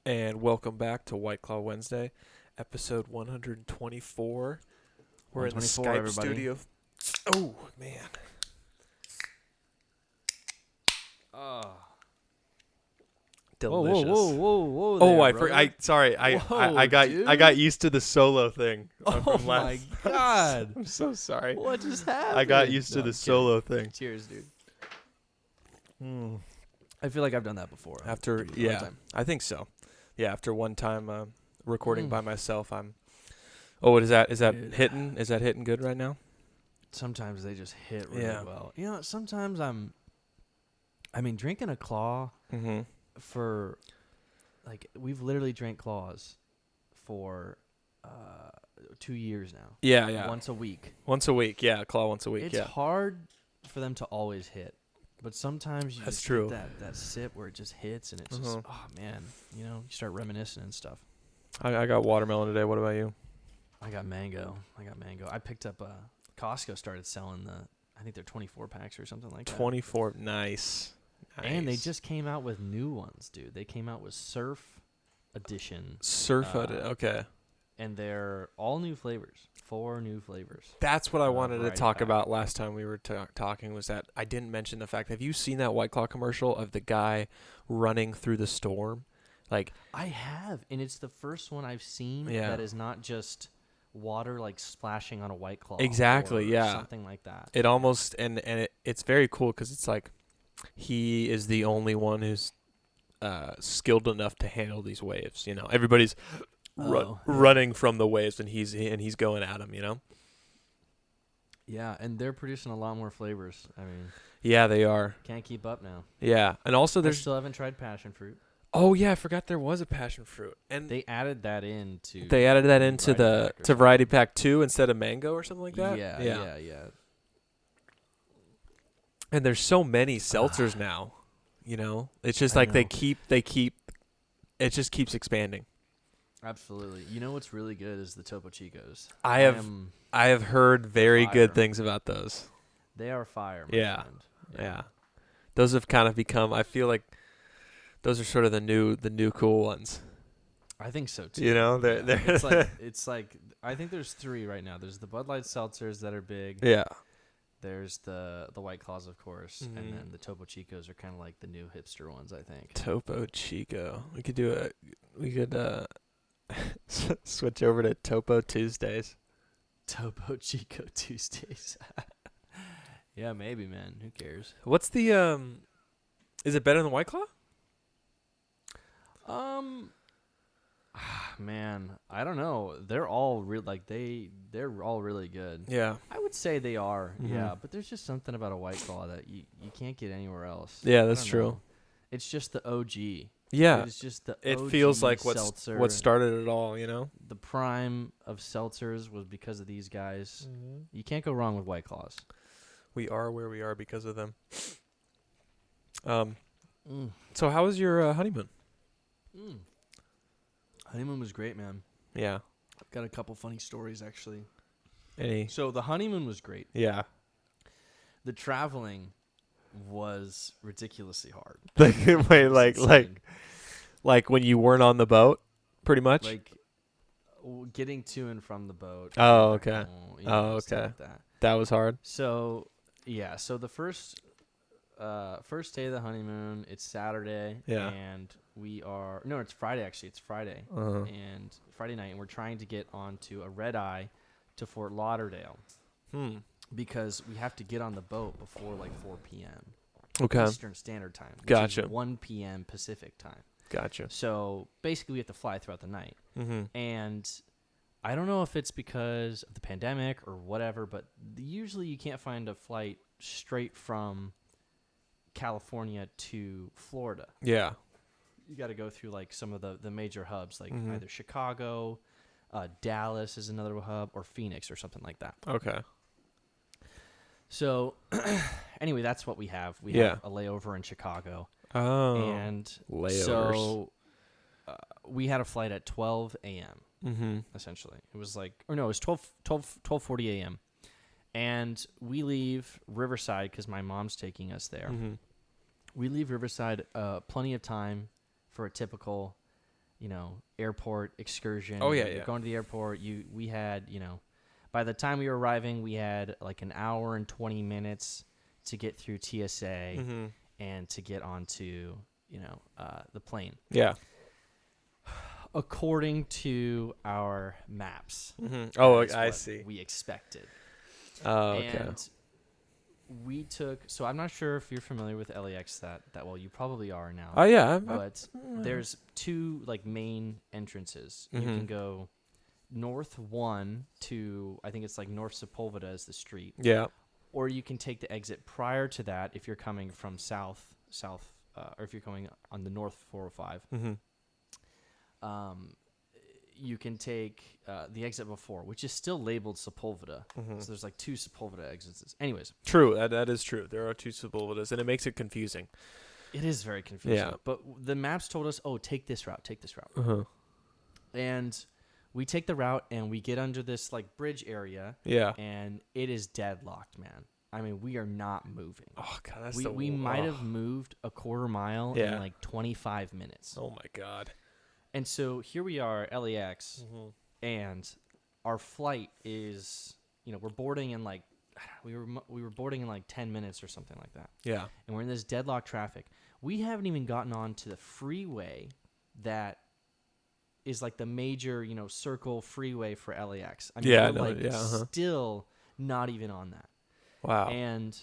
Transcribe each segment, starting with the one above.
And welcome back to White Claw Wednesday, episode 124. We're in the 124, Skype everybody. studio. Oh, man. Oh. Delicious. Whoa Oh, there, I brother. sorry. Whoa, I got dude. used to the solo thing. Oh from my last. God. I'm so sorry. What just happened? I got used to No, the I'm solo thing. Cheers, dude. Mm. I feel like I've done that before. After, Give me a hard yeah, time. I think so. Yeah, after one time recording Mm. by myself, I'm. Oh, what is that? Is that Dude. hitting? Is that hitting good right now? Sometimes they just hit really Yeah. well. You know, sometimes drinking a claw Mm-hmm. for, we've literally drank claws for 2 years now. Yeah. Once a week. Once a week, yeah. Claw once a week, It's yeah. hard for them to always hit, but sometimes you That's just true. get that sip where it just hits and it's just, oh man, you start reminiscing and stuff. I got watermelon today. What about you? I got mango. I picked up Costco started selling I think they're 24 packs or something like that. 24. Nice. And they just came out with new ones, dude. They came out with Surf Edition. Okay. And they're all new flavors. 4 new flavors. That's what I wanted to variety talk pack. about last time we were talking was that I didn't mention the fact. Have you seen that White Claw commercial of the guy running through the storm? Like I have, and it's the first one I've seen Yeah. that is not just water splashing on a White Claw. Exactly, or yeah. something like that. it almost it's very cool because it's like he is the only one who's skilled enough to handle these waves. You know, everybody's running from the waves, and he's going at them. You know. Yeah, and they're producing a lot more flavors. I mean, Yeah, they are. can't keep up now. Yeah, and also I there's. still haven't tried passion fruit. Oh yeah, I forgot there was a passion fruit, and They added that into. they added that into Variety Pack or to Variety Pack 2 instead of mango or something like that. Yeah. And there's so many seltzers now. You know, it's just I like they know. keep. It just keeps expanding. Absolutely. You know what's really good is the Topo Chicos. I have heard very Fire. good things about those. They are fire, my Yeah. friend. Yeah. Those have kind of become. I feel like those are sort of the new cool ones. I think so too. You know, they're it's like I think there's 3 right now. There's the Bud Light seltzers that are big. yeah. There's the White Claws, of course, Mhm. and then the Topo Chicos are kind of like the new hipster ones, I think. Topo Chico. We could switch over to Topo Tuesdays. Topo Chico Tuesdays. Yeah, maybe, man. Who cares? What's the is it better than White Claw? Man, I don't know. They're all they're all really good. Yeah. I would say they are, Mhm. yeah. But there's just something about a White Claw that you can't get anywhere else. Yeah, I that's don't true. know. It's just the OG. Yeah. It's just the It OG feels like seltzer. what started it all, you know? The prime of seltzers was because of these guys. You can't go wrong with White Claws. We are where we are because of them. Mm. So how was your honeymoon? Honeymoon was great, man. Yeah. I've got a couple funny stories, actually. Any? So the honeymoon was great. Yeah. The traveling was ridiculously hard. Wait, It was insane. like when you weren't on the boat, pretty much. Getting to and from the boat. Oh, getting back okay. home, Oh, stuff okay. like that. That was hard. So yeah, so the first day of the honeymoon, it's Saturday, Yeah. and it's Friday actually. It's Friday, Uh-huh. and Friday night, and we're trying to get onto a red eye to Fort Lauderdale because we have to get on the boat before 4 p.m. Okay. Eastern Standard Time. Which Gotcha. is 1 p.m. Pacific Time. Gotcha. So basically, we have to fly throughout the night. Mm-hmm. And I don't know if it's because of the pandemic or whatever, but usually you can't find a flight straight from California to Florida. Yeah. You got to go through some of the major hubs, Mhm. either Chicago, Dallas is another hub, or Phoenix or something like that. Okay. So anyway, that's what we have. We Yeah. have a layover in Chicago. Oh. And layovers. so we had a flight at 12 a.m. Mm-hmm. essentially. It was it was 12:40 a.m. And we leave Riverside because my mom's taking us there. Mm-hmm. We leave Riverside plenty of time for a typical, airport excursion. Oh, yeah, You're yeah. going to the airport. We had, by the time we were arriving, we had like an hour and 20 minutes to get through TSA Mm-hmm. and to get onto, the plane. Yeah. According to our maps. Mm-hmm. Oh, That is I what see. we expected. Oh, okay. And we took, so I'm not sure if you're familiar with LAX that well. You probably are now. Oh, yeah. But there's two like main entrances. Mm-hmm. You can go north one to, I think it's like North Sepulveda is the street. Yeah. Or you can take the exit prior to that if you're coming from south, or if you're coming on the North 405. Mm-hmm. You can take the exit before, which is still labeled Sepulveda. Mm-hmm. So there's like two Sepulveda exits. Anyways. True. That is true. There are two Sepulvedas, and it makes it confusing. It is very confusing. Yeah. But the maps told us, take this route. Uh-huh. And we take the route, and we get under this like bridge area. Yeah. And it is deadlocked, man. I mean, we are not moving. Oh, God. That's we might have moved a quarter mile in like 25 minutes. Oh, my God. And so here we are, LAX, Mm-hmm. and our flight is, we're boarding in like, we were boarding in like 10 minutes or something like that. Yeah. And we're in this deadlock traffic. We haven't even gotten on to the freeway that is like the major, circle freeway for LAX. I mean, Yeah, we're still not even on that. Wow. And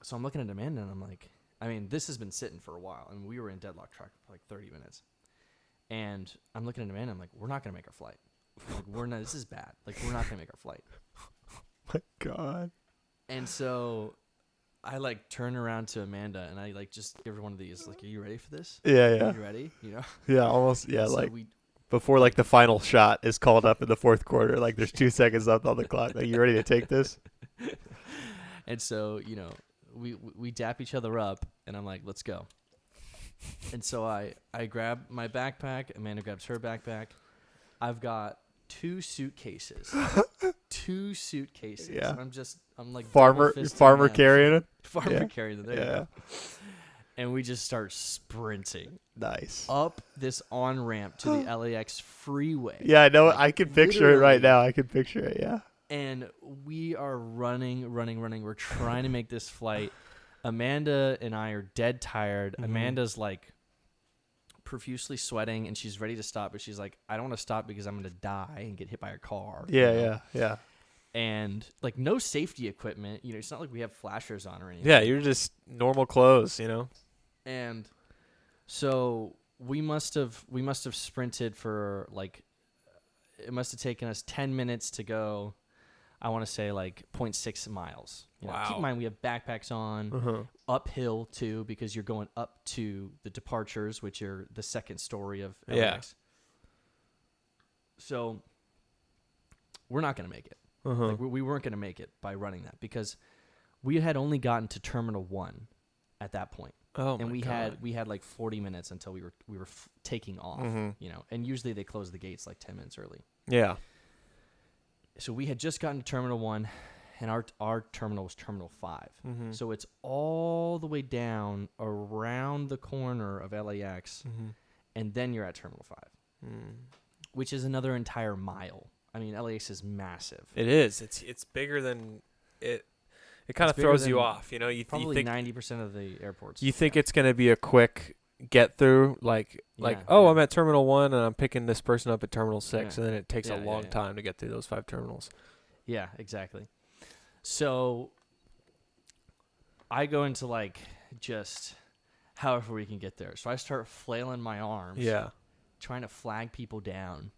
so I'm looking at Amanda, and I'm like, I mean, this has been sitting for a while. I mean, we were in deadlock traffic for like 30 minutes. And I'm looking at Amanda, I'm like, we're not going to make our flight. Like, we're not, this is bad. Like, we're not going to make our flight. My God. And so I like turn around to Amanda, and I like just give her one of these, like, are you ready for this? Yeah, yeah. Are you ready? Yeah, almost. Yeah, So like we, before like the final shot is called up in the fourth quarter. Like there's 2 seconds left on the clock. Like, you ready to take this? and so, we dap each other up, and I'm like, let's go. And so I grab my backpack. Amanda grabs her backpack. I've got 2 suitcases. 2 suitcases. Yeah. And I'm like Farmer double-fisting carrying it. Farmer carrying it. There you Yeah. go. And we just start sprinting Nice. up this on-ramp to the LAX freeway. Yeah, I know. Like, I can picture it right literally. now. I can picture it. Yeah. And we are running. We're trying to make this flight. Amanda and I are dead tired. Mm-hmm. Amanda's like profusely sweating, and she's ready to stop, but she's like, I don't want to stop because I'm going to die and get hit by a car. Yeah. And like no safety equipment. It's not like we have flashers on or anything. Yeah, you're just normal clothes, And so we must have sprinted for like, it must have taken us 10 minutes to go. I want to say like 0.6 miles. Wow. Keep in mind we have backpacks on, uphill too, because you're going up to the departures, which are the second story of LAX. Yeah. So we're not going to make it. Like we weren't going to make it by running that because we had only gotten to Terminal 1 at that point. Oh, and my we God. had like 40 minutes until we were taking off, and usually they close the gates like 10 minutes early. Yeah. So we had just gotten to Terminal 1, and our terminal was Terminal 5. Mm-hmm. So it's all the way down around the corner of LAX, and then you're at Terminal 5, which is another entire mile. I mean, LAX is massive. It is. It's bigger than it. It kind of throws you off, You Probably think 90% of the airports. You think it's gonna be a quick get through, I'm at Terminal 1 and I'm picking this person up at Terminal 6, and then it takes a long time to get through those 5 terminals. Yeah, exactly. So I go into like just however we can get there. So I start flailing my arms, trying to flag people down.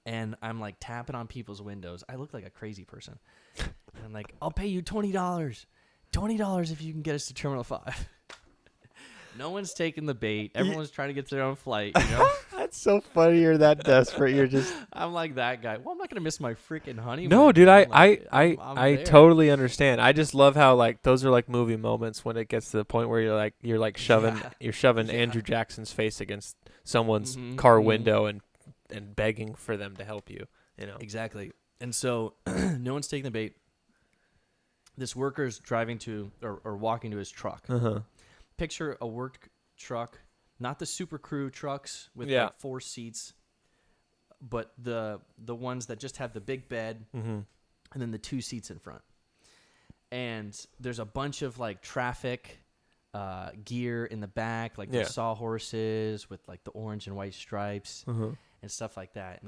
And I'm like tapping on people's windows. I look like a crazy person. And I'm like, I'll pay you $20. $20 if you can get us to Terminal 5. No one's taking the bait. Everyone's trying to get to their own flight. That's so funny. You're that desperate. You're just. I'm like that guy. Well, I'm not gonna miss my freaking honeymoon. No, dude. I'm I there. totally understand. I just love how like those are like movie moments when it gets to the point where you're like shoving Andrew Jackson's face against someone's car window and begging for them to help you. Exactly. And so no one's taking the bait. This worker's driving to or walking to his truck. Picture a work truck, not the Super Crew trucks with like 4 seats, but the ones that just have the big bed and then the 2 seats in front. And there's a bunch of like traffic gear in the back, like the sawhorses with like the orange and white stripes and stuff like that.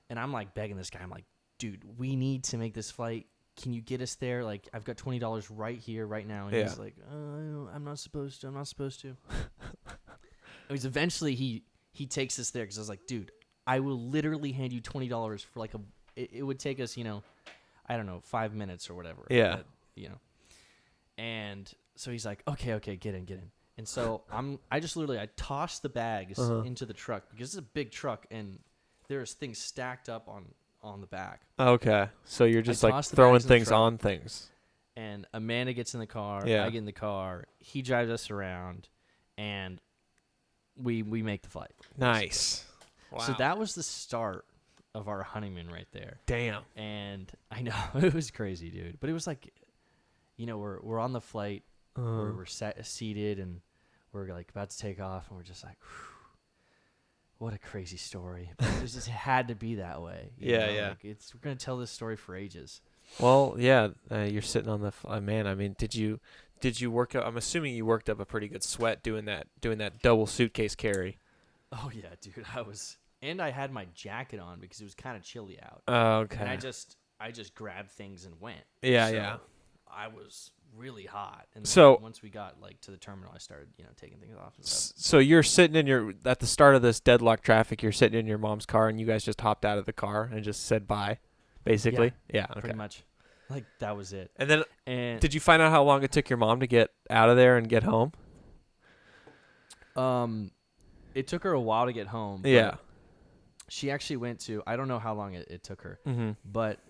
And I'm like begging this guy. I'm like, dude, we need to make this flight. Can you get us there? Like, I've got $20 right here, right now. And he's like, I'm not supposed to. I'm not supposed to. Eventually, he takes us there because I was like, dude, I will literally hand you $20 for like it would take us, I don't know, 5 minutes or whatever. Yeah. And so he's like, okay, get in. And so I tossed the bags into the truck because it's a big truck and there's things stacked up on the back. Okay. So you're just like throwing things on things. And Amanda gets in the car. Yeah. I get in the car. He drives us around and we make the flight. Nice. Wow. So that was the start of our honeymoon right there. Damn. And I know it was crazy, dude. But it was like, we're on the flight, we're seated, and we're like about to take off, and we're just like, whew, what a crazy story. But it just had to be that way. Yeah. Like we're gonna tell this story for ages. Well, yeah. You're sitting on the man. I mean, did you work up? I'm assuming you worked up a pretty good sweat doing that double suitcase carry. Oh yeah, dude. I had my jacket on because it was kind of chilly out. Oh, okay. And I just grabbed things and went. Yeah, so yeah. I was really hot, and so once we got like to the terminal, I started taking things off and stuff. So you're sitting at the start of this deadlock traffic. You're sitting in your mom's car, and you guys just hopped out of the car and just said bye, basically. Yeah, okay. Pretty much. Like that was it. And then, did you find out how long it took your mom to get out of there and get home? It took her a while to get home. Yeah. She actually went to. I don't know how long it took her, but.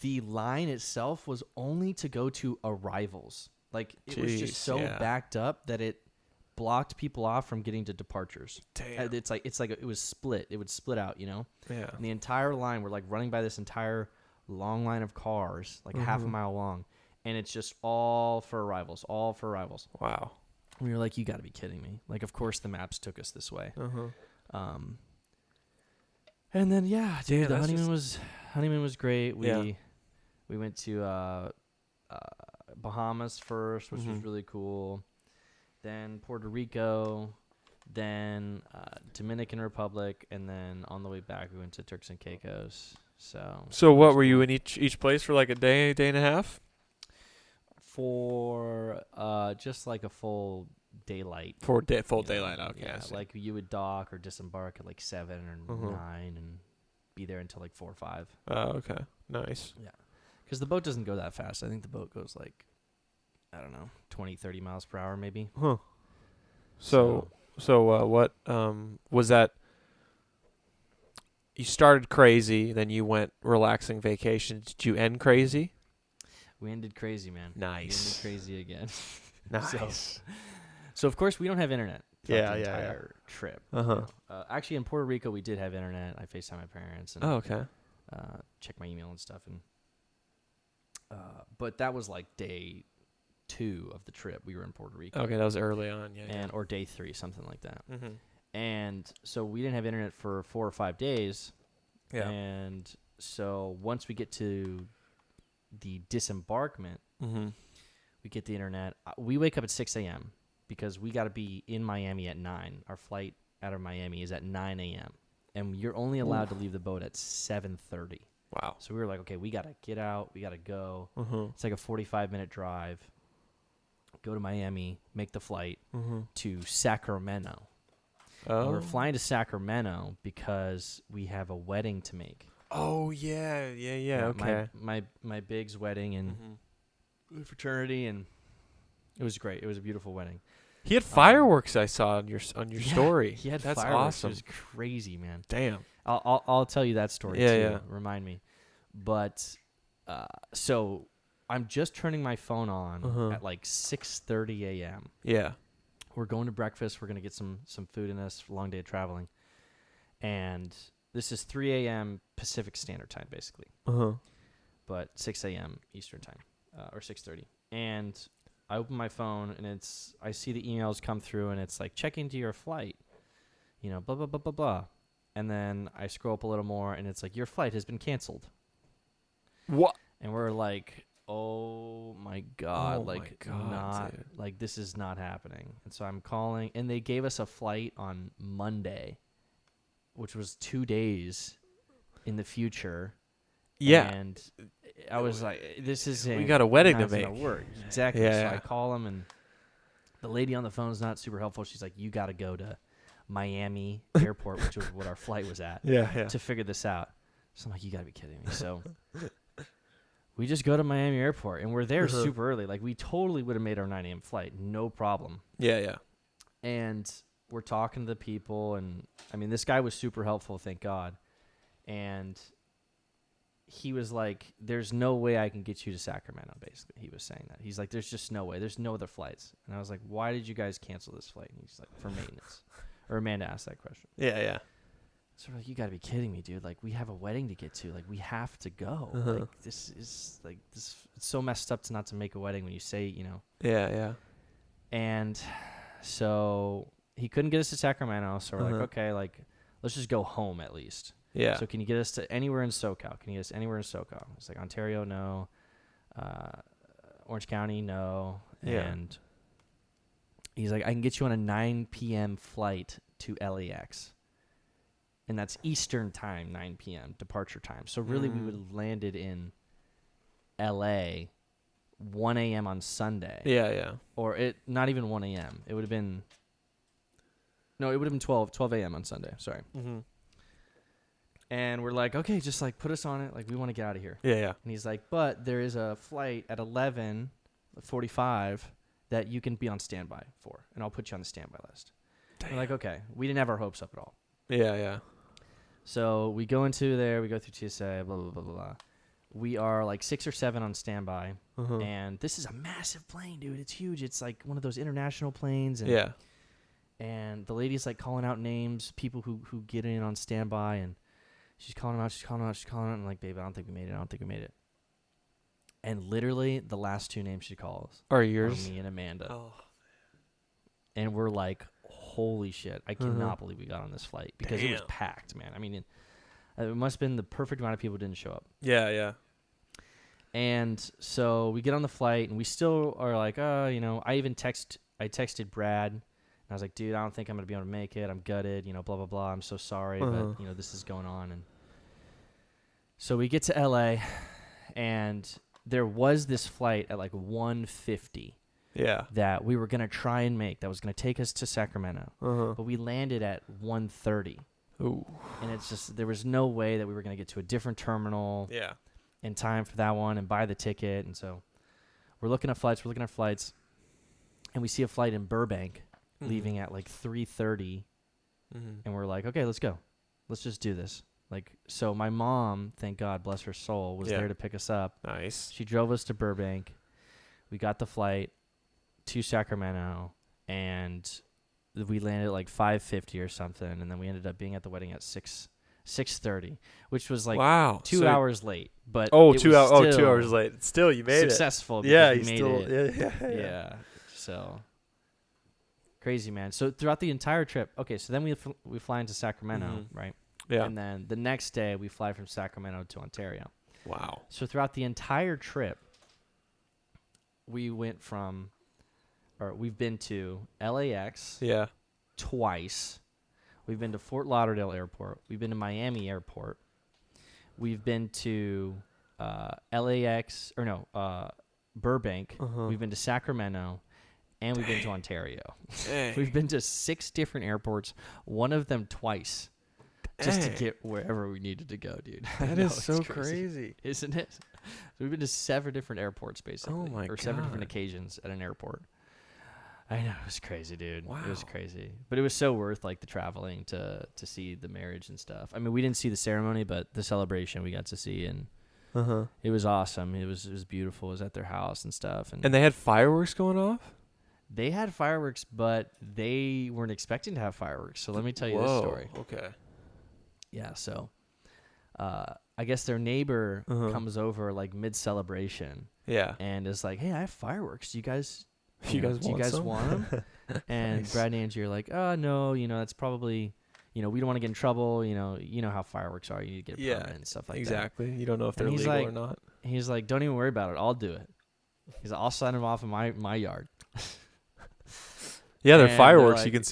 The line itself was only to go to arrivals. Like it was just so backed up that it blocked people off from getting to departures. Damn. It's like it was split. It would split out, Yeah. And the entire line, we're like running by this entire long line of cars, like half a mile long, and it's just all for arrivals. Wow. And we were like, you got to be kidding me. Like, of course the maps took us this way. And then dude, the honeymoon was great. We went to Bahamas first, which was really cool. Then Puerto Rico, then Dominican Republic, and then on the way back we went to Turks and Caicos. So what were you in each place for like a day and a half? For just like a full daylight. Full daylight. Okay. Yeah, like you would dock or disembark at like 7 or 9 and be there until like 4 or 5. Oh, okay. Nice. Yeah. Because the boat doesn't go that fast. I think the boat goes like, I don't know, 20, 30 miles per hour maybe. Huh. So what was that? You started crazy, then you went relaxing vacation. Did you end crazy? We ended crazy, man. Nice. We ended crazy again. Nice. So of course we don't have internet. The entire trip. Actually, in Puerto Rico we did have internet. I FaceTime my parents and check my email and stuff. And but that was like day 2 of the trip. We were in Puerto Rico. Okay, that was early on, or day 3, something like that. And so we didn't have internet for 4 or 5 days. Yeah. And so once we get to the disembarkment, we get the internet. We wake up at 6 a.m. because we got to be in Miami at 9. Our flight out of Miami is at 9 a.m. And you're only allowed to leave the boat at 7:30. Wow. So we were like, okay, we got to get out. We got to go. It's like a 45-minute drive. Go to Miami, make the flight to Sacramento. Oh. And we're flying to Sacramento because we have a wedding to make. Oh, yeah. Okay. My Big's wedding and fraternity, and it was great. It was a beautiful wedding. He had fireworks. I saw on your story. He had That's fireworks. Awesome. It was crazy, man. Damn. I'll tell you that story too. Yeah. Remind me. But so I'm just turning my phone on at like 6:30 a.m. Yeah. We're going to breakfast. We're gonna get some food in us for a long day of traveling, and this is 3 a.m. Pacific Standard Time, basically. But 6 a.m. Eastern Time, or 6:30, and I open my phone and I see the emails come through and it's like, check into your flight, blah, blah, blah, blah, blah. And then I scroll up a little more and it's like, your flight has been canceled. What? And we're like, oh my God, dude. This is not happening. And so I'm calling, and they gave us a flight on Monday, which was 2 days in the future. Yeah. And I was like, this isn't. We got a wedding to make. Make. Work. Exactly. Yeah. So I call them, and the lady on the phone is not super helpful. She's like, you got to go to Miami Airport, which was what our flight was at, to figure this out. So I'm like, you got to be kidding me. So we just go to Miami Airport, and we're there super early. Like, we totally would have made our 9 a.m. flight. No problem. Yeah. And we're talking to the people, and, I mean, this guy was super helpful, thank God. And he was like, there's no way I can get you to Sacramento, basically. He was saying that. He's like, there's just no way. There's no other flights. And I was like, why did you guys cancel this flight? And he's like, for maintenance. Or Amanda asked that question. Yeah. So we're like, you got to be kidding me, dude. Like, we have a wedding to get to. Like, we have to go. Like, this is, like, this. It's so messed up to not to make a wedding when you say, Yeah. And so he couldn't get us to Sacramento. So we're like, okay, like, let's just go home at least. Yeah. So can you get us to anywhere in SoCal? Can you get us anywhere in SoCal? It's like Ontario, no. Orange County, no. Yeah. And he's like, I can get you on a 9 p.m. flight to LAX. And that's Eastern time, 9 p.m. departure time. So really we would have landed in LA 1 a.m. on Sunday. Yeah. Or not even 1 a.m. It would have been 12 a.m. on Sunday. Sorry. Mm-hmm. And we're like, okay, just like put us on it. Like, we want to get out of here. Yeah. And he's like, but there is a flight at 11:45 that you can be on standby for, and I'll put you on the standby list. We're like, okay. We didn't have our hopes up at all. Yeah. So we go into there, we go through TSA, blah, blah, blah, blah, blah. We are like 6 or 7 on standby, and this is a massive plane, dude. It's huge. It's like one of those international planes. And, yeah. And the lady's like calling out names, people who get in on standby, and she's calling them out. And I'm like, babe, I don't think we made it. And literally the last 2 names she calls are yours? Are me and Amanda. Oh. And we're like, holy shit, I cannot believe we got on this flight because it was packed, man. I mean, it must have been the perfect amount of people who didn't show up. Yeah. And so we get on the flight, and we still are like, I texted Brad, and I was like, dude, I don't think I'm going to be able to make it. I'm gutted, blah, blah, blah. I'm so sorry, but, this is going on. And so we get to LA, and there was this flight at like 1:50. Yeah. That we were going to try and make that was going to take us to Sacramento. But we landed at 1:30. Ooh. And it's just, there was no way that we were going to get to a different terminal in time for that one and buy the ticket. And so we're looking at flights, and we see a flight in Burbank leaving at like 3:30. And we're like, okay, let's go. Let's just do this. Like, so my mom, thank God, bless her soul, was there to pick us up. Nice. She drove us to Burbank. We got the flight to Sacramento, and we landed at like 5:50 or something, and then we ended up being at the wedding at 6:30, which was like 2 hours late. But 2 hours late. Still, you made successful. it. Yeah, you made it. Yeah. So crazy, man. So throughout the entire trip, okay. So then we fly into Sacramento, right? Yeah. And then the next day we fly from Sacramento to Ontario. Wow. So throughout the entire trip, we've been to LAX twice. We've been to Fort Lauderdale Airport. We've been to Miami Airport. We've been to Burbank. We've been to Sacramento. And we've been to Ontario. We've been to 6 different airports, one of them twice, just to get wherever we needed to go, dude. That is so crazy. Isn't it? So we've been to 7 different airports, basically. Oh, my God. 7 different occasions at an airport. I know, it was crazy, dude. Wow. It was crazy. But it was so worth, like, the traveling to see the marriage and stuff. I mean, we didn't see the ceremony, but the celebration we got to see, and it was awesome. It was beautiful. It was at their house and stuff. And they had fireworks going off? They had fireworks, but they weren't expecting to have fireworks. So let me tell you this story. Okay. Yeah, so I guess their neighbor comes over like mid-celebration. Yeah. And is like, hey, I have fireworks. Do you guys You guys do you guys want them? And Nice. Brad and Angie are like, oh, no, that's probably, we don't want to get in trouble. You know how fireworks are. You get a permit and stuff like that. Exactly. You don't know if they're he's legal like- or not. He's like, don't even worry about it. I'll do it. He's like, I'll sign them off in my yard. Yeah, they're and they're fireworks. like- You can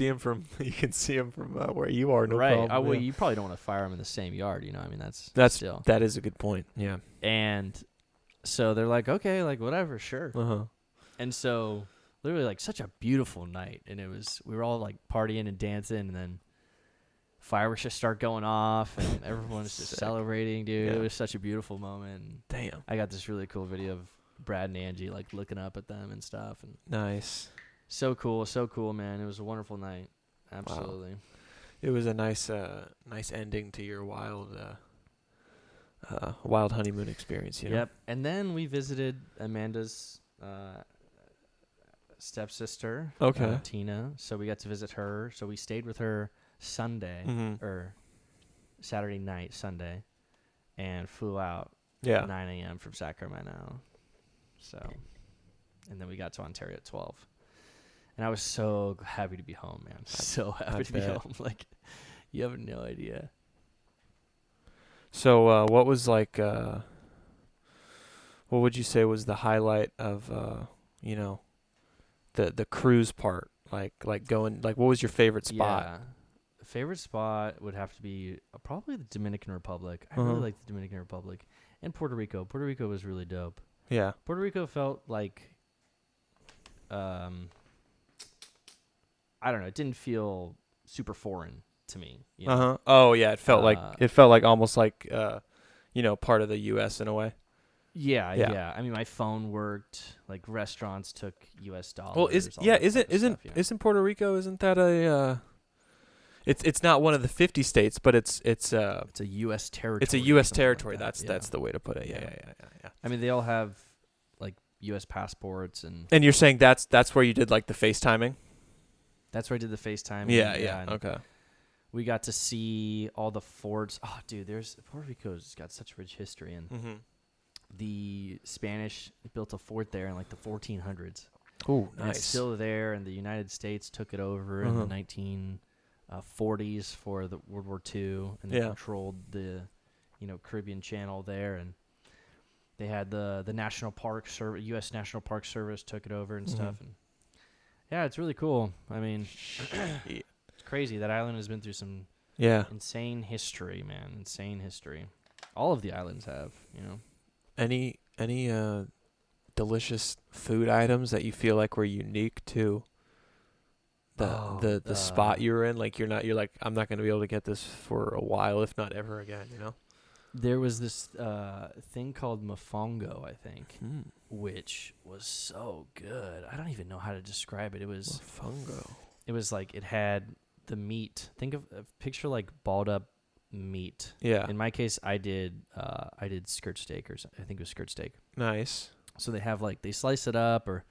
see them from where you are. No right. problem. Well, yeah. you probably don't want to fire them in the same yard. I mean, that's still. That is a good point. Yeah. And so they're like, okay, like whatever, sure. Uh-huh. And so literally like such a beautiful night. And we were all like partying and dancing, and then fireworks just start going off and everyone's just celebrating, dude. Yeah. It was such a beautiful moment. Damn. I got this really cool video of Brad and Angie like looking up at them and stuff, and Nice. so cool, man. It was a wonderful night. Absolutely. Wow. It was a nice ending to your wild honeymoon experience. Yep. And then we visited Amanda's stepsister, Okay. Tina. So we got to visit her. So we stayed with her Sunday or Saturday night, Sunday, and flew out Yeah. 9 a.m. from Sacramento. So, and then we got to Ontario at 12. And I was so happy to be home, man. So happy to be home. Like, you have no idea. So, what was like? What would you say was the highlight of the cruise part? Like going. Like, what was your favorite spot? Yeah. Favorite spot would have to be probably the Dominican Republic. I really like the Dominican Republic and Puerto Rico. Puerto Rico was really dope. Yeah. Puerto Rico felt like, I don't know. It didn't feel super foreign to me. Oh yeah, it felt like almost like part of the U.S. in a way. Yeah. I mean, my phone worked. Like restaurants took U.S. dollars. Well, isn't Puerto Rico? Isn't that a? It's not one of the 50 states, but it's a U.S. territory. It's a U.S. something territory. Like that. That's the way to put it. Yeah. I mean, they all have like U.S. passports and. And you're saying that's where you did like the FaceTiming? That's where I did the FaceTime. Yeah. Okay. We got to see all the forts. Oh, dude, Puerto Rico's got such rich history, and the Spanish built a fort there in like the 1400s. Oh, nice. And it's still there, and the United States took it over in the 1940s for the World War II, and they controlled the, Caribbean Channel there, and they had the National Park Service, U.S. National Park Service took it over and stuff, and yeah, it's really cool. I mean, it's crazy. That island has been through some insane history, man. Insane history. All of the islands have, Any delicious food items that you feel like were unique to the spot you were in? Like you're like, I'm not going to be able to get this for a while, if not ever again, There was this thing called mofongo, I think, which was so good. I don't even know how to describe it. It was mofongo. It was like it had the meat. Picture like balled up meat. Yeah. In my case, I did skirt steak, or I think it was skirt steak. Nice. So they have like they slice it up, and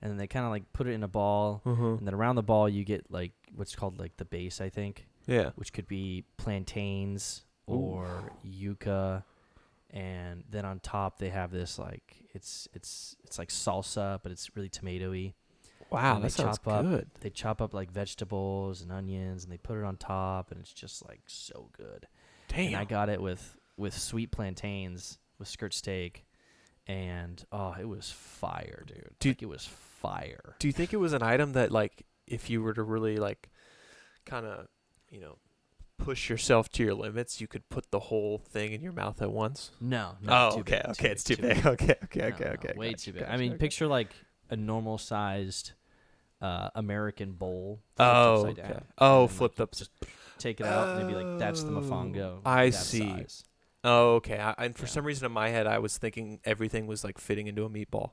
then they kind of like put it in a ball, and then around the ball you get like what's called like the base, I think. Yeah. Which could be plantains or yuca, and then on top they have this like it's like salsa, but it's really tomatoey. Wow, that sounds good. They chop up like vegetables and onions, and they put it on top, and it's just like so good. Damn. And I got it with sweet plantains with skirt steak, and it was fire, dude. It was fire. Do you think it was an item that like if you were to really like kind of push yourself to your limits, you could put the whole thing in your mouth at once? No. Oh, okay. It's too big. Okay. Way too big. I mean, picture like a normal sized American bowl. Oh, okay. Down, oh, flipped up. Just take it out, and maybe like that's the mofongo. I that see. Size. Oh, okay. And for some reason in my head, I was thinking everything was like fitting into a meatball.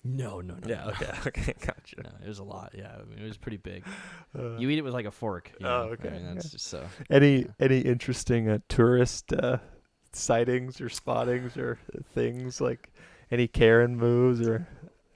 No. Yeah. No. Okay. Gotcha. No, it was a lot. Yeah. I mean, it was pretty big. You eat it with like a fork. Okay. I mean, that's just so. Any interesting tourist sightings or spottings or things, like any Karen moves or?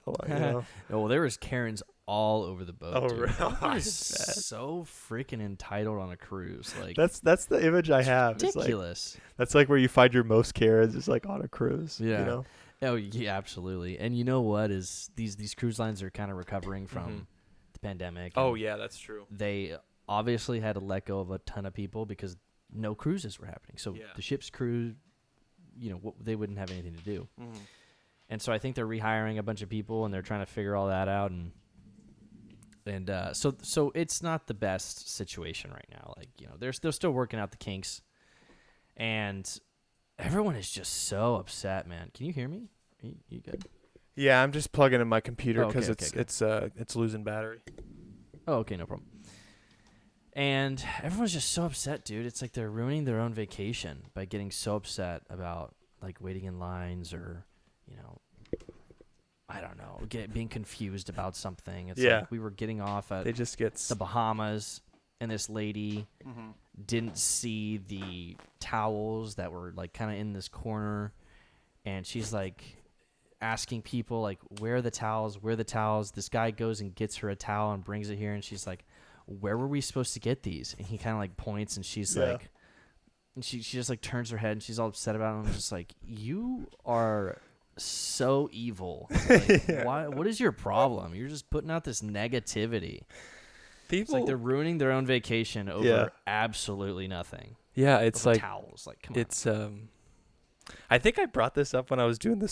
Well, there was Karens all over the boat. Oh, dude. really? So freaking entitled on a cruise. Like that's the image I have. Ridiculous. It's like, that's like where you find your most Karens is like on a cruise. Yeah. Oh yeah, absolutely. And you know what is these cruise lines are kind of recovering from the pandemic. Oh yeah, that's true. They obviously had to let go of a ton of people because no cruises were happening. So the ship's crew, they wouldn't have anything to do. And so I think they're rehiring a bunch of people and they're trying to figure all that out. And so it's not the best situation right now. Like, they're still working out the kinks, and everyone is just so upset, man. Can you hear me? You good? Yeah, I'm just plugging in my computer because okay. it's losing battery. Oh, okay, no problem. And everyone's just so upset, dude. It's like they're ruining their own vacation by getting so upset about like waiting in lines or, I don't know, being confused about something. It's like we were getting off at the Bahamas, and this lady didn't see the towels that were like kind of in this corner, and she's like asking people like, where are the towels? This guy goes and gets her a towel and brings it here, and she's like, where were we supposed to get these? And he kind of like points, and she's like, and she just like turns her head and she's all upset about it. And I'm just like, you are so evil. Like, why? What is your problem? You're just putting out this negativity. It's like they're ruining their own vacation over absolutely nothing. Yeah, it's like towels. Like, come on. It's I think I brought this up when I was doing the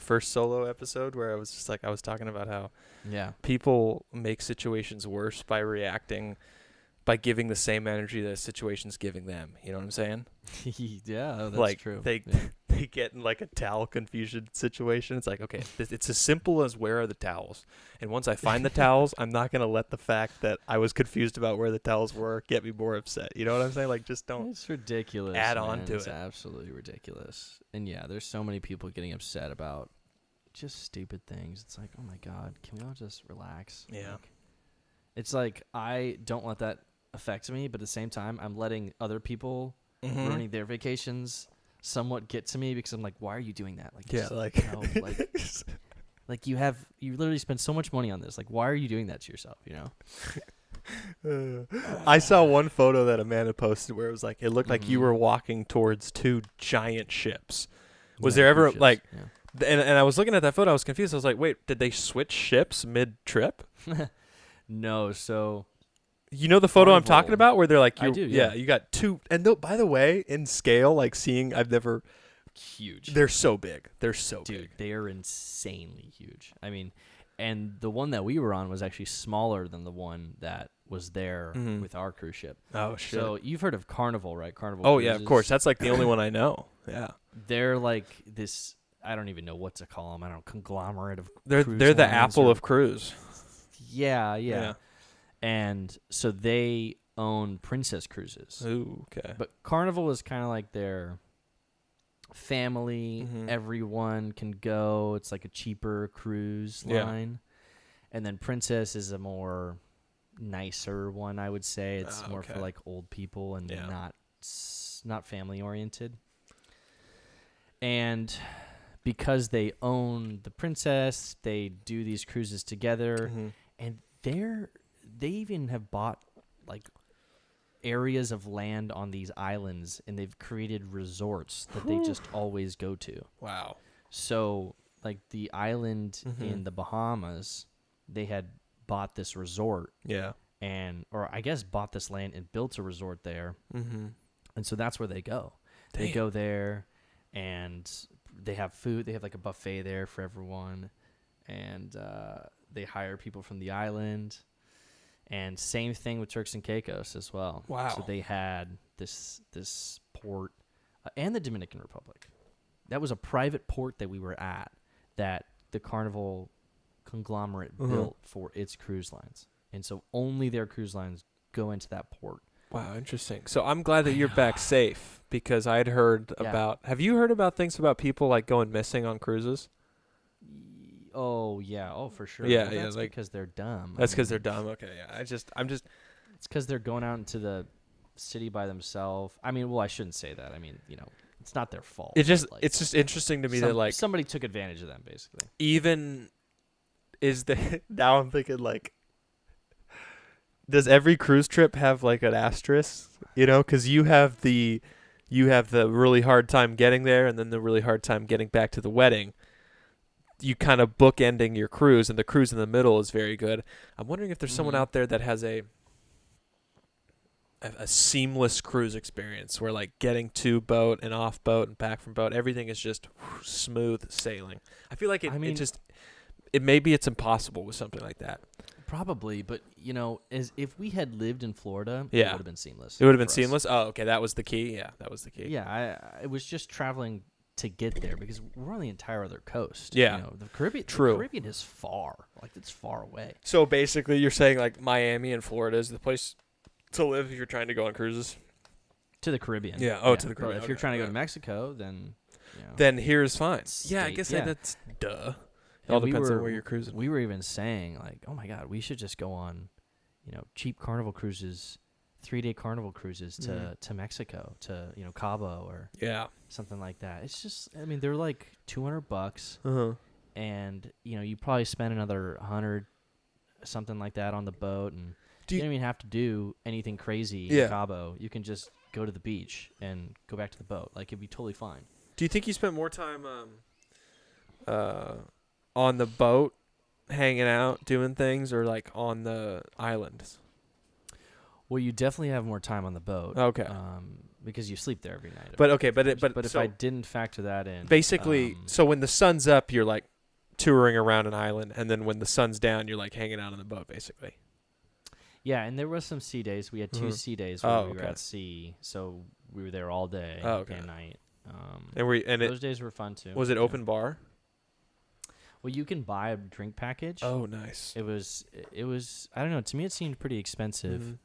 first solo episode, where I was just like, I was talking about how people make situations worse by reacting, by giving the same energy that a situation's giving them. You know what I'm saying? Yeah, that's like, true. They get in like a towel confusion situation. It's like, okay, it's as simple as where are the towels? And once I find the towels, I'm not going to let the fact that I was confused about where the towels were get me more upset. You know what I'm saying? Like, just don't. It's ridiculous. Add on to it. It's absolutely ridiculous. And yeah, there's so many people getting upset about just stupid things. It's like, oh my God, can we all just relax? Yeah. It's like, I don't let that affect me, but at the same time, I'm letting other people ruining their vacations somewhat get to me because I'm like, why are you doing that? Like you literally spent so much money on this. Like, why are you doing that to yourself? I saw one photo that Amanda posted where it was like, it looked like you were walking towards two giant ships. Was there ever like, and I was looking at that photo, I was confused. I was like, wait, did they switch ships mid-trip? No, so. You know the photo I'm talking about where they're like, I do, yeah. You got two. And by the way, in scale, like huge. They're so big. They're so big. Dude, they are insanely huge. I mean, and the one that we were on was actually smaller than the one that was there with our cruise ship. Oh, shit. So you've heard of Carnival, right? Carnival Oh, Cruises. yeah, of course. That's like the only one I know. Yeah. They're like this, I don't even know what to call them. I don't know, conglomerate of They're the Apple of cruise. Yeah. And so they own Princess Cruises. Ooh, okay. But Carnival is kind of like their family. Everyone can go. It's like a cheaper cruise line. And then Princess is a more nicer one, I would say. It's more for like old people and not family oriented. And because they own the Princess, they do these cruises together. And they even have bought like areas of land on these islands, and they've created resorts that they just always go to. Wow. So like the island in the Bahamas, they had bought this resort. Yeah. Or I guess bought this land and built a resort there. And so that's where they go. Damn. They go there and they have food. They have like a buffet there for everyone. And they hire people from the island. And same thing with Turks and Caicos as well. Wow. So they had this port and the Dominican Republic. That was a private port that we were at that the Carnival conglomerate built for its cruise lines. And so only their cruise lines go into that port. Wow, interesting. So I'm glad that you're back safe because I'd heard about... Have you heard about things about people like going missing on cruises? Oh, yeah. Oh, for sure. Yeah, well, that's like, because they're dumb. That's because they're dumb. Okay, yeah. I'm just... It's because they're going out into the city by themselves. I mean, well, I shouldn't say that. I mean, it's not their fault. It's just interesting to me that like... Somebody took advantage of them, basically. Even now I'm thinking like... Does every cruise trip have like an asterisk? Because you have the really hard time getting there and then the really hard time getting back to the wedding. you kind of bookending your cruise, and the cruise in the middle is very good. I'm wondering if there's someone out there that has a seamless cruise experience where like getting to boat and off boat and back from boat, everything is just smooth sailing. I feel like maybe it's impossible with something like that. Probably, but as if we had lived in Florida, yeah, it would have been seamless. It would have been seamless. Oh, okay, that was the key. Yeah, that was the key. Yeah, I was just traveling to get there because we're on the entire other coast. Yeah, the Caribbean. True. The Caribbean is far. Like it's far away. So basically, you're saying like Miami and Florida is the place to live if you're trying to go on cruises? To the Caribbean. Yeah. Oh, to the Caribbean. But if you're trying to go to Mexico, then then here's fine. Yeah, I guess that's duh. It all depends on where you're cruising. We were even saying like, oh my God, we should just go on, cheap Carnival cruises, 3-day Carnival cruises to Mexico, to Cabo or something like that. It's just, I mean, they're like $200, and you probably spend another $100, something like that on the boat, and you don't even have to do anything crazy in Cabo. You can just go to the beach and go back to the boat. Like it'd be totally fine. Do you think you spent more time on the boat, hanging out, doing things, or like on the islands? Well, you definitely have more time on the boat. Okay. Because you sleep there every night. But if I didn't factor that in, basically, so when the sun's up, you're like touring around an island, and then when the sun's down, you're like hanging out on the boat, basically. Yeah, and there was some sea days. We had 2 sea days where we were at sea, so we were there all day and night. And those days were fun too. Was it open bar? Well, you can buy a drink package. Oh, nice. It was. I don't know. To me, it seemed pretty expensive.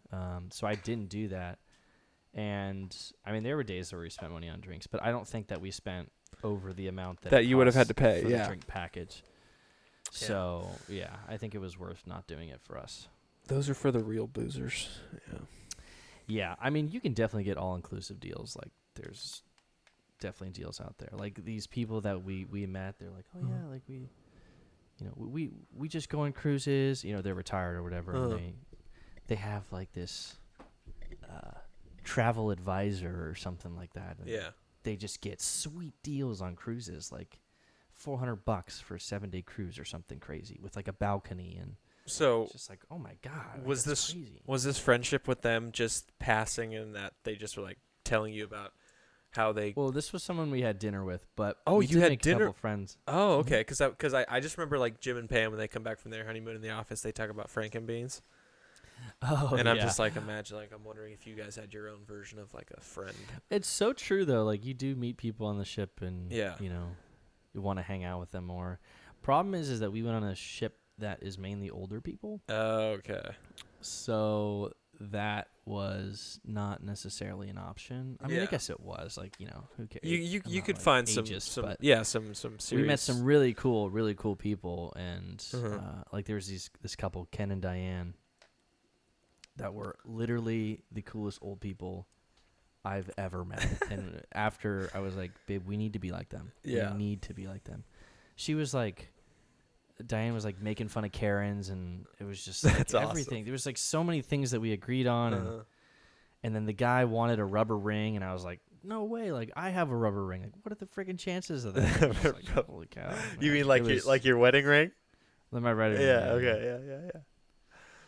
So I didn't do that. And I mean, there were days where we spent money on drinks, but I don't think that we spent over the amount that you would have had to pay for the drink package. So I think it was worth not doing it for us. Those are for the real boozers. Yeah. Yeah, I mean, you can definitely get all-inclusive deals. Like, there's definitely deals out there. Like these people that we met, they're like, oh yeah, like we just go on cruises. They're retired or whatever, and they have like this travel advisor or something like that. And they just get sweet deals on cruises, like $400 for a 7-day cruise or something crazy with like a balcony. And so it's just like, oh my God, was this friendship with them just passing, in that they just were like telling you about how they? Well, this was someone we had dinner with, but you had dinner. A couple friends. Oh, okay, because I just remember like Jim and Pam when they come back from their honeymoon in the office, they talk about Frankenbeans. Oh, and I'm just like, I'm wondering if you guys had your own version of like a friend. It's so true though. Like you do meet people on the ship, and you want to hang out with them more. Problem is that we went on a ship that is mainly older people. Okay. So that was not necessarily an option. I mean, I guess it was. Like, who cares? You could find some serious. We met some really cool people, and like there was this couple, Ken and Diane, that were literally the coolest old people I've ever met. And after I was like, babe, we need to be like them. Yeah. We need to be like them. She was like, Diane was like making fun of Karens, and it was just like that's everything. Awesome. There was like so many things that we agreed on, and then the guy wanted a rubber ring, and I was like, no way, like I have a rubber ring. Like, what are the freaking chances of that? Like, holy cow! Man. You mean like your wedding ring? My wedding ring. Yeah. Okay. Yeah.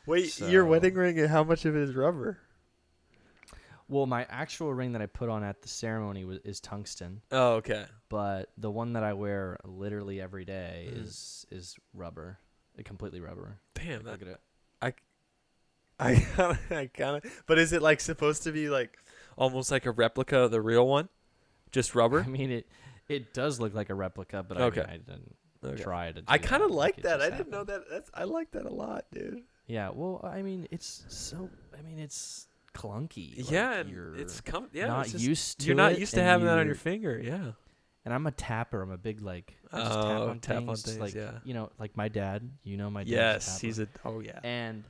Wait, your wedding ring? How much of it is rubber? Well, my actual ring that I put on at the ceremony is tungsten. Oh, okay. But the one that I wear literally every day is rubber, completely rubber. Damn, look at it. I kind of. But is it like supposed to be like almost like a replica of the real one, just rubber? I mean, it does look like a replica, but I didn't try to. I kind of like that. I didn't know that. I like that a lot, dude. Yeah. Well, I mean, it's clunky. Like and not used to. You're not used to having that on your finger. Yeah. And I'm a tapper. I'm a big like. I just tap on things. Like, like my dad. My dad. Yes, he's a. And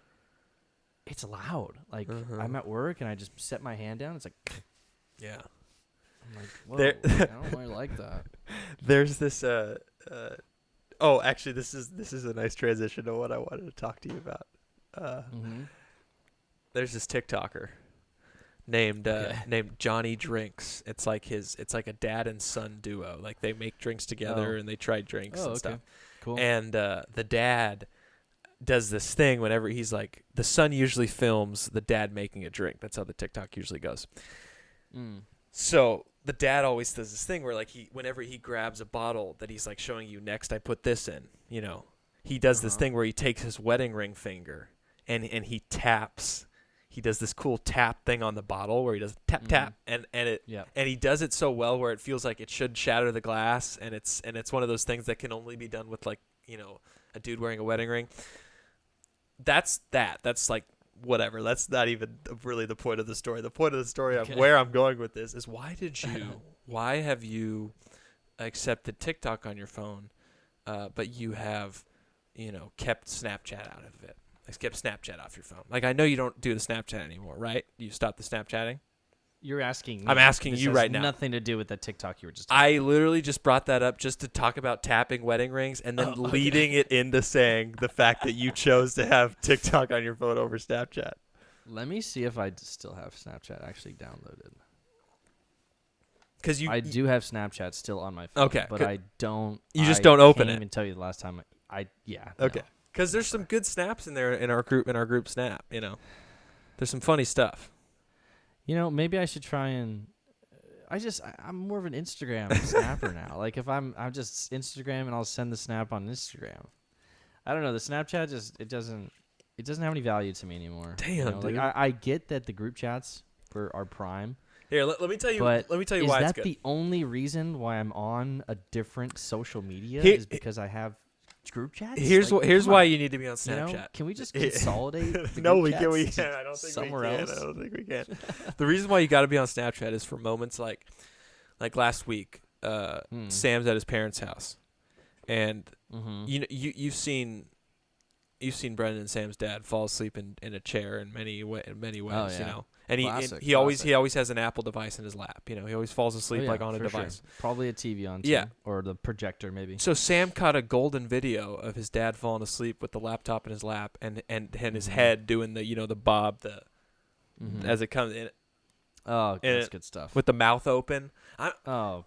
it's loud. Like I'm at work and I just set my hand down. It's like. Yeah. I'm like, whoa, I don't really like that. There's this. Actually, this is a nice transition to what I wanted to talk to you about. There's this TikToker named Johnny Drinks. It's like a dad and son duo. Like they make drinks together and they try drinks and stuff. Cool. And the dad does this thing whenever he's like, the son usually films the dad making a drink. That's how the TikTok usually goes. So the dad always does this thing where like whenever he grabs a bottle that he's like showing you, next I put this in, you know, he does this thing where he takes his wedding ring finger and he taps. He does this cool tap thing on the bottle where he does tap tap and he does it so well where it feels like it should shatter the glass, and it's one of those things that can only be done with like, you know, a dude wearing a wedding ring. That's like whatever. That's not even really the point of the story. The point of the story of where I'm going with this is why have you accepted TikTok on your phone, but you have, you know, kept Snapchat out of it? Like kept Snapchat off your phone. Like I know you don't do the Snapchat anymore, right? You stopped the Snapchatting? You're asking me. I'm asking you right now. Nothing to do with the TikTok you were just talking about. I literally just brought that up just to talk about tapping wedding rings and then leading it into saying the fact that you chose to have TikTok on your phone over Snapchat. Let me see if I still have Snapchat actually downloaded. Because I do have Snapchat still on my phone. Okay. But I don't. You just don't open it. I can't even tell you the last time yeah. Okay. No. Because there's some good snaps in there in our group snap, you know. There's some funny stuff. You know, maybe I should try and I'm more of an Instagram snapper now. Like if I'm just Instagram and I'll send the snap on Instagram. I don't know, the Snapchat it doesn't have any value to me anymore. Damn, you know? dude. Like I get that the group chats are prime. Here, let me tell you why it's good. Is that the only reason why I'm on a different social media is because I have group chats? Here's why you need to be on Snapchat. You know, can we just consolidate the No, group we chats can't. I don't think somewhere we can. else? I don't think we can. The reason why you got to be on Snapchat is for moments like last week. Sam's at his parents' house, and you know you've seen Brendan and Sam's dad fall asleep in a chair in many ways. Oh, yeah. You know. And Classic. he always has an Apple device in his lap. You know, he always falls asleep on a device. Sure. Probably a TV on too. Yeah. Or the projector maybe. So Sam caught a golden video of his dad falling asleep with the laptop in his lap and his head doing the, you know, the bob as it comes in. Oh, that's good stuff. With the mouth open.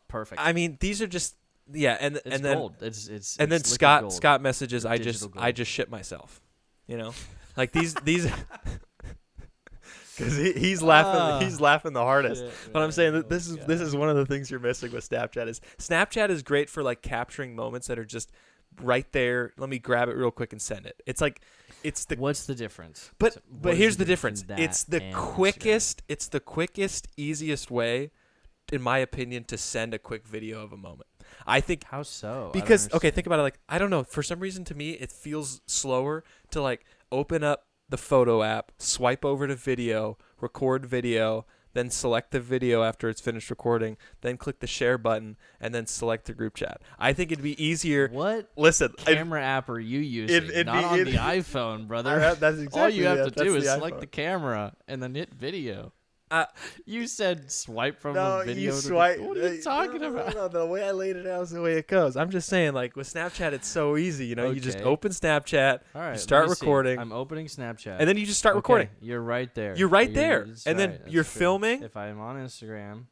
Perfect. I mean, these are just and then gold. It's and then gold. Scott messages I Gold. just shit myself. You know? Like these because he's laughing the hardest. But I'm saying that this is one of the things you're missing with Snapchat. Snapchat is great for like capturing moments that are just right there. Let me grab it real quick and send it. It's like what's the difference? But here's the difference. It's the quickest. Instagram? It's the quickest, easiest way, in my opinion, to send a quick video of a moment. I think. How so? Because think about it. Like I don't know. For some reason, to me, it feels slower to like open up the photo app, swipe over to video, record video, then select the video after it's finished recording, then click the share button, and then select the group chat. I think it'd be easier. What camera app are you using? Not on the iPhone, brother. That's exactly all you have to do is the select the camera and then hit video. You said swipe from no, the video. You swipe. What are you talking about? No, the way I laid it out is the way it goes. I'm just saying, like with Snapchat, it's so easy. You know, you just open Snapchat, all right, you start recording. I'm opening Snapchat, and then you just start recording. You're right there. And then you're filming. If I'm on Instagram,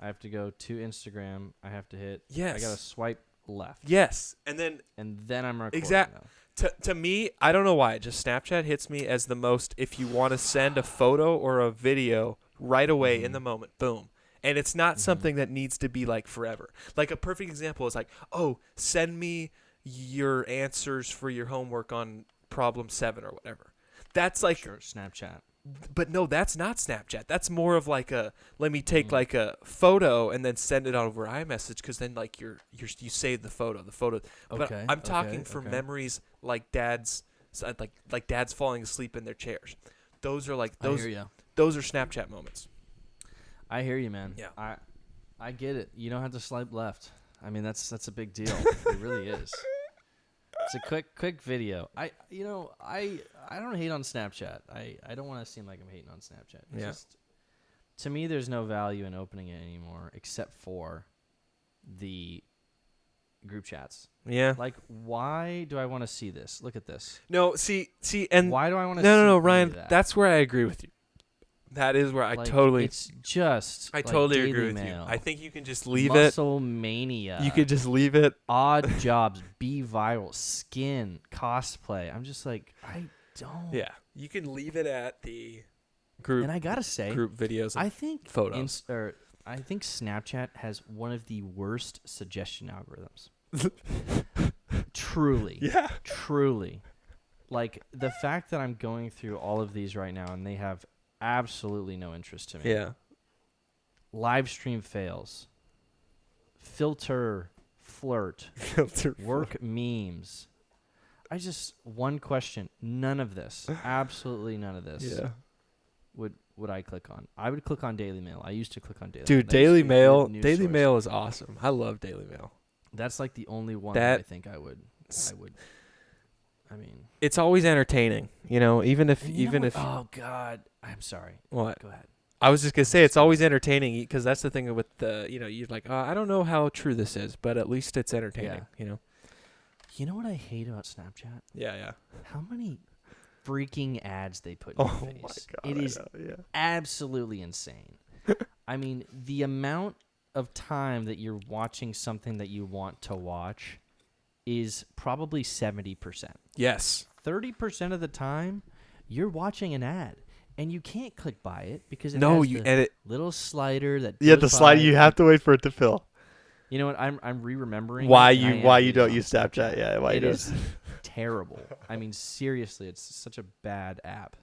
I have to go to Instagram. I have to hit. Yes. I gotta swipe left. Yes, and then I'm recording. Exactly. To me, I don't know why. Just Snapchat hits me as the most. If you want to send a photo or a video right away in the moment, boom. And it's not something that needs to be like forever. Like a perfect example is like, oh, send me your answers for your homework on problem 7 or whatever. That's like Snapchat. But no, that's not Snapchat. That's more of like let me take like a photo and then send it over iMessage, because then like you save the photo. But I'm talking for memories like dads falling asleep in their chairs. Those are like those. I hear ya. Those are Snapchat moments. I hear you, man. Yeah. I get it. You don't have to swipe left. I mean, that's a big deal. It really is. It's a quick video. I don't hate on Snapchat. I don't want to seem like I'm hating on Snapchat. It's just, to me, there's no value in opening it anymore except for the group chats. Yeah. Like, why do I want to see this? Look at this. No, see, and why do I want to? No, Ryan. That's where I agree with you. That is where I Like, totally. It's just. I like totally Daily agree with Mail, you. I think you can just leave Muscle Mania. You could just leave it. Odd Jobs, Be Viral, Skin, Cosplay. I'm just like, I don't. Yeah, you can leave it at the group. And I gotta say, group videos. And I think photos. I think Snapchat has one of the worst suggestion algorithms. Truly. Yeah. Truly. Like, the fact that I'm going through all of these right now and they have absolutely no interest to me. Yeah. Live stream fails. Filter flirt. Work memes. One question. None of this. Absolutely none of this. Yeah. Would I click on? I would click on Daily Mail. I used to click on Daily Mail. Dude, Daily Mail. Daily Mail is awesome. I love Daily Mail. That's like the only one that I think I would. I mean, it's always entertaining, even if oh God, I'm sorry. What? Go ahead. I was just gonna say it's always entertaining because that's the thing with the you're like, I don't know how true this is, but at least it's entertaining. You know what I hate about Snapchat? Yeah. How many freaking ads they put in your face. My God, it is absolutely insane. I mean, the amount of time that you're watching something that you want to watch is probably 70%. Yes. 30% of the time, you're watching an ad. And you can't click by it because it has the edit little slider that the slider you have to wait for it to fill. You know what? I'm re-remembering why you don't use Snapchat. Yeah, why it you is terrible. I mean, seriously, it's such a bad app.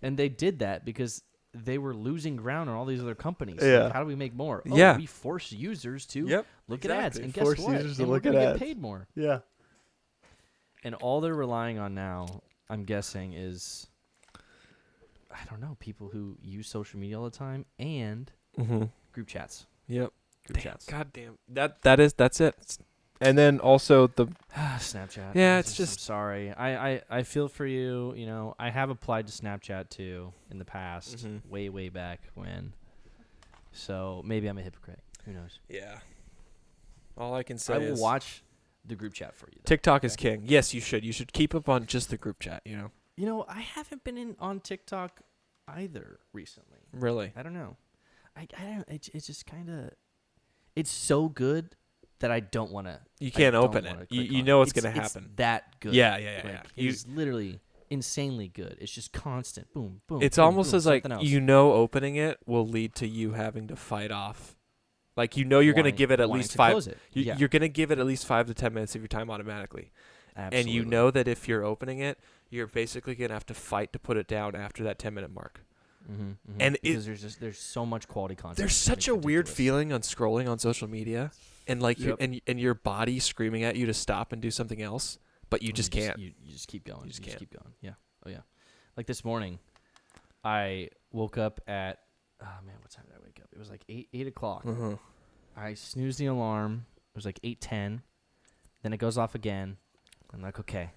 And they did that because they were losing ground on all these other companies. Yeah. Like, how do we make more? Yeah. We force users to look at ads, and force guess what? users to and look we're at gonna ads. get paid more. Yeah. And all they're relying on now, I'm guessing, is I don't know, people who use social media all the time and group chats. Yep. Group chats. God damn. That's it. And then also the Snapchat. Yeah, it's just I'm sorry. I feel for you. You know, I have applied to Snapchat too in the past, way back when. So maybe I'm a hypocrite. Who knows? Yeah. All I can say I will is watch the group chat for you. Though. TikTok is king. Yes, you should. You should keep up on just the group chat. You know, I haven't been on TikTok either recently. Really? I don't know. I don't. It's just kind of. It's so good that I don't want to. You can't open it. You know what's going to happen. It's that good. Yeah. It's literally insanely good. It's just constant. Boom, boom. It's boom, almost boom, as like else. opening it will lead to you having to fight off. Like you're going to give it at least 5. You're going to give it at least 5 to 10 minutes of your time automatically. Absolutely. And you know that if you're opening it, you're basically going to have to fight to put it down after that 10-minute mark. And because there's so much quality content. There's such a weird feeling on scrolling on social media, and like and your body screaming at you to stop and do something else, but you just can't. You just keep going. You just keep going. Yeah. Oh yeah. Like this morning, I woke up at what time did I wake up? It was like 8 o'clock. I snoozed the alarm. It was like 8:10. Then it goes off again. I'm like, okay,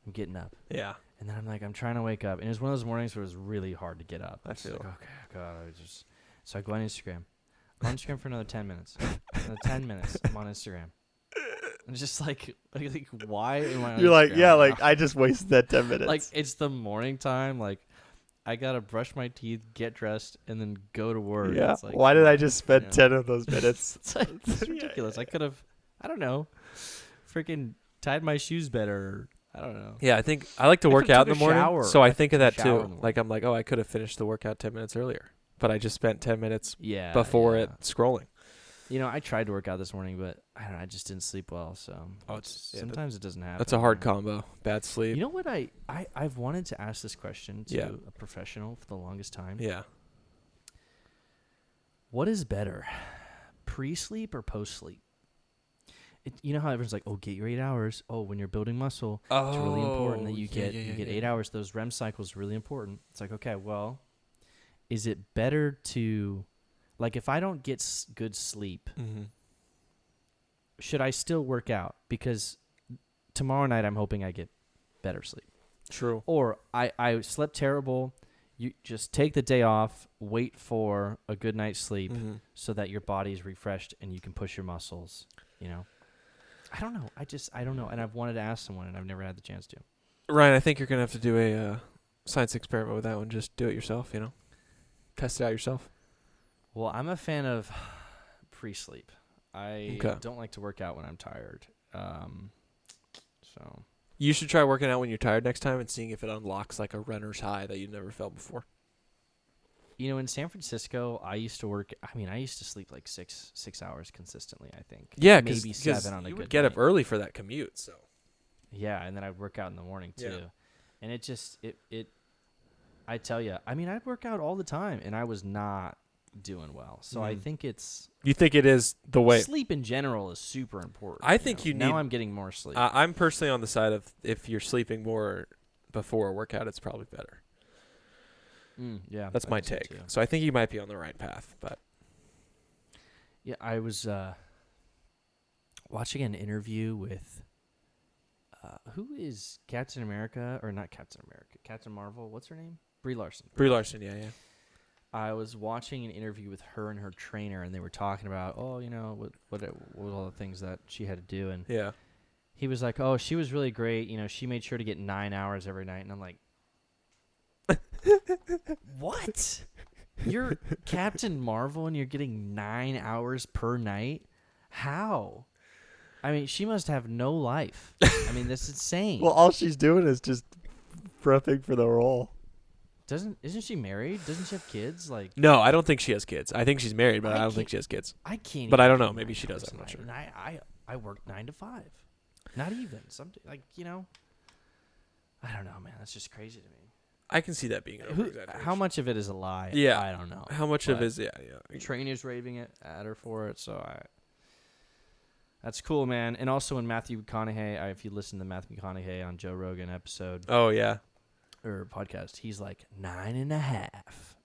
I'm getting up. Yeah. And then I'm like, I'm trying to wake up. And it was one of those mornings where it was really hard to get up. I feel. Like, okay, God. So I go on Instagram. I'm on Instagram for another 10 minutes. Another 10 minutes. I'm on Instagram. I'm just like why am I on You're like, Instagram yeah, right like now? I just wasted that 10 minutes. Like it's the morning time. Like I got to brush my teeth, get dressed, and then go to work. Yeah. It's like, why did I just spend 10 of those minutes? It's ridiculous. I could have, I don't know, freaking tied my shoes better. I don't know. Yeah, I think I like to work out in the morning, so I think of that too. Like I'm like, oh, I could have finished the workout 10 minutes earlier, but I just spent 10 minutes before it scrolling. You know, I tried to work out this morning, but I don't know, I just didn't sleep well. So sometimes it doesn't happen. That's a hard combo. Bad sleep. You know what? I've wanted to ask this question to a professional for the longest time. Yeah. What is better, pre-sleep or post-sleep? You know how everyone's like, oh, get your 8 hours. Oh, when you're building muscle, it's really important that you get 8 hours. Those REM cycles are really important. It's like, okay, well, is it better to, like, if I don't get good sleep, should I still work out? Because tomorrow night I'm hoping I get better sleep. True. Or I slept terrible. You just take the day off, wait for a good night's sleep so that your body's refreshed and you can push your muscles, you know? I don't know. I don't know. And I've wanted to ask someone, and I've never had the chance to. Ryan, I think you're going to have to do science experiment with that one. Just do it yourself, Test it out yourself. Well, I'm a fan of pre-sleep. I don't like to work out when I'm tired. So you should try working out when you're tired next time and seeing if it unlocks like a runner's high that you've never felt before. In San Francisco, I used to sleep like six hours consistently, I think. Yeah, maybe 7 on a good you would get up early for that commute, so. Yeah, and then I'd work out in the morning too. Yeah. And it just I tell you, I'd work out all the time and I was not doing well. So I think you think it is the way sleep in general is super important. I think you need. Now I'm getting more sleep. I'm personally on the side of if you're sleeping more before a workout, it's probably better. Yeah, that's my take. So I think you might be on the right path, but yeah, I was watching an interview with who is Captain America or not Captain America, Captain Marvel? What's her name? Brie Larson. Brie Larson, yeah. I was watching an interview with her and her trainer, and they were talking about what all the things that she had to do, and he was like, "Oh, she was really great. She made sure to get 9 hours every night," and I'm like. What? You're Captain Marvel and you're getting 9 hours per night? How? She must have no life. That's insane. Well, all she's doing is just prepping for the role. Isn't she married? Doesn't she have kids? No, I don't think she has kids. I think she's married, but I don't think she has kids. I can't. But I don't know. Maybe she does. I'm not sure. And I work 9 to 5. Not even something I don't know, man. That's just crazy to me. I can see that being an over-exaggeration. How much of it is a lie? Yeah. I don't know. How much of it is, Trainers raving at her for it, so that's cool, man. And also in Matthew McConaughey, if you listen to Matthew McConaughey on Joe Rogan episode. Oh, yeah. Or podcast, he's like 9.5.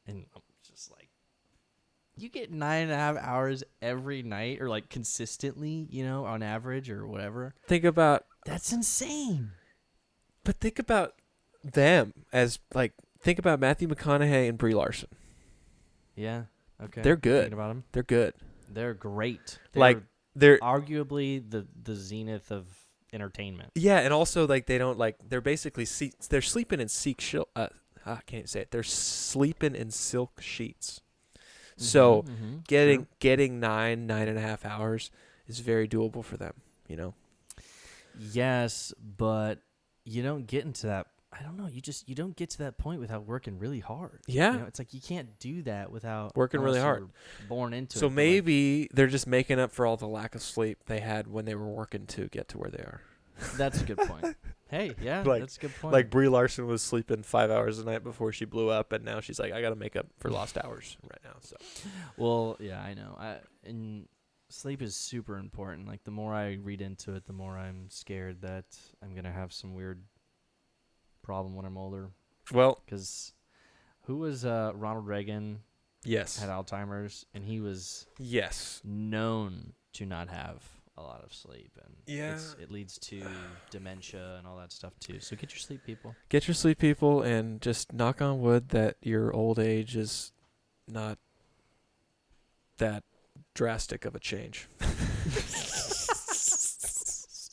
And I'm just like, you get 9.5 hours every night or like consistently, on average or whatever. That's insane. But think about them as think about Matthew McConaughey and Brie Larson. Yeah. Okay. They're good. Thinking about them. They're good. They're great. They're arguably the zenith of entertainment. Yeah, and also they don't they're basically they're sleeping in I can't even say it. They're sleeping in silk sheets. So getting 9.5 hours is very doable for them. Yes, but you don't get into that. I don't know. You don't get to that point without working really hard. Yeah. It's like you can't do that without working really hard. Born into it. So maybe they're just making up for all the lack of sleep they had when they were working to get to where they are. That's a good point. Hey, yeah, that's a good point. Like Brie Larson was sleeping 5 hours a night before she blew up, and now she's like, I got to make up for lost hours right now. So, well, yeah, I know. And sleep is super important. The more I read into it, the more I'm scared that I'm gonna have some weird problem when I'm older. Well, because who was Ronald Reagan? Yes, had Alzheimer's, and he was known to not have a lot of sleep, and it leads to dementia and all that stuff too. So get your sleep, people. Get your sleep, people, and just knock on wood that your old age is not that drastic of a change.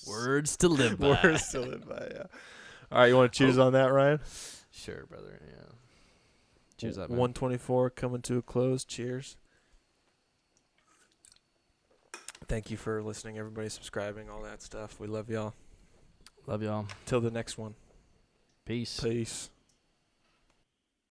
Words to live by. Words to live by. Yeah. All right, you want to choose on that, Ryan? Sure, brother. Yeah. Cheers up, man. 124 coming to a close. Cheers. Thank you for listening, everybody, subscribing, all that stuff. We love y'all. Love y'all. Till the next one. Peace. Peace.